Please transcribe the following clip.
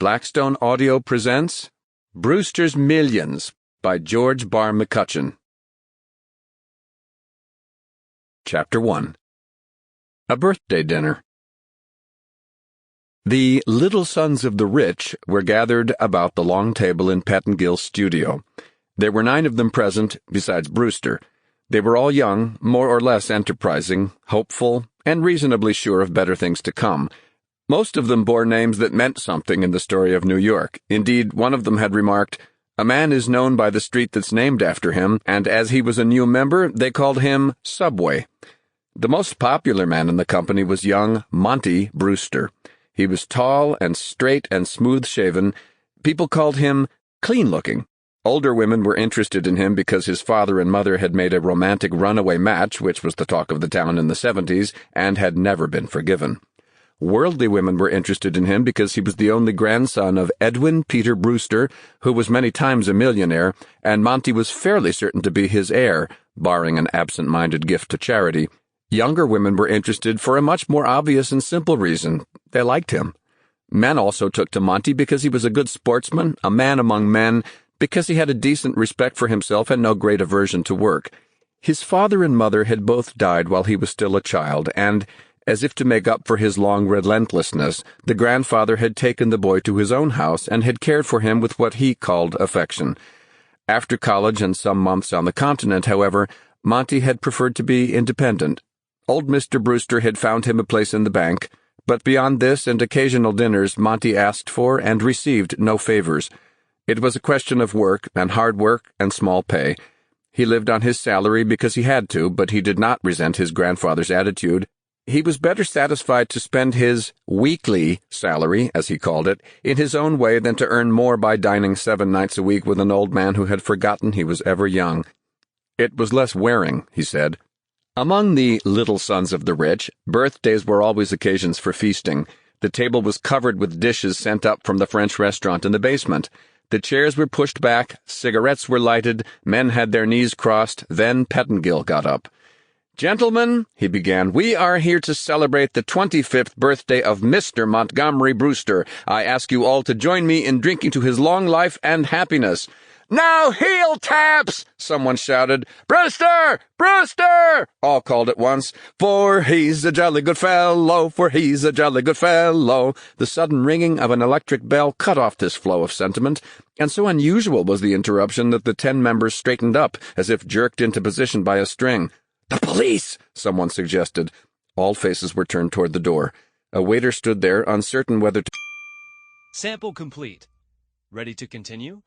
Blackstone Audio presents Brewster's Millions by George Barr McCutcheon. Chapter 1. A Birthday Dinner. The little sons of the rich were gathered about the long table in Pettingill's studio. There were 9 of them present, besides Brewster. They were all young, more or less enterprising, hopeful, and reasonably sure of better things to come. Most of them bore names that meant something in the story of New York. Indeed, one of them had remarked, "A man is known by the street that's named after him, and as he was a new member, they called him Subway." The most popular man in the company was young Monty Brewster. He was tall and straight and smooth-shaven. People called him clean-looking. Older women were interested in him because his father and mother had made a romantic runaway match, which was the talk of the town in the 70s, and had never been forgiven. Worldly women were interested in him because he was the only grandson of Edwin Peter Brewster, who was many times a millionaire, and Monty was fairly certain to be his heir, barring an absent-minded gift to charity. Younger women were interested for a much more obvious and simple reason. They liked him. Men also took to Monty because he was a good sportsman, a man among men, because he had a decent respect for himself and no great aversion to work. His father and mother had both died while he was still a child, and as if to make up for his long relentlessness, the grandfather had taken the boy to his own house and had cared for him with what he called affection. After college and some months on the continent, however, Monty had preferred to be independent. Old Mr. Brewster had found him a place in the bank, but beyond this and occasional dinners, Monty asked for and received no favors. It was a question of work, and hard work, and small pay. He lived on his salary because he had to, but he did not resent his grandfather's attitude. He was better satisfied to spend his weekly salary, as he called it, in his own way than to earn more by dining 7 nights a week with an old man who had forgotten he was ever young. It was less wearing, he said. Among the little sons of the rich, birthdays were always occasions for feasting. The table was covered with dishes sent up from the French restaurant in the basement. The chairs were pushed back, cigarettes were lighted, men had their knees crossed, then Pettingill got up. "Gentlemen," he began, "we are here to celebrate the 25th birthday of Mr. Montgomery Brewster. I ask you all to join me in drinking to his long life and happiness." "Now heel taps!" someone shouted. "Brewster! Brewster!" all called at once. "For he's a jolly good fellow, for he's a jolly good fellow." The sudden ringing of an electric bell cut off this flow of sentiment, and so unusual was the interruption that the 10 members straightened up, as if jerked into position by a string. "The police!" someone suggested. All faces were turned toward the door. A waiter stood there, uncertain whether to... Sample complete. Ready to continue?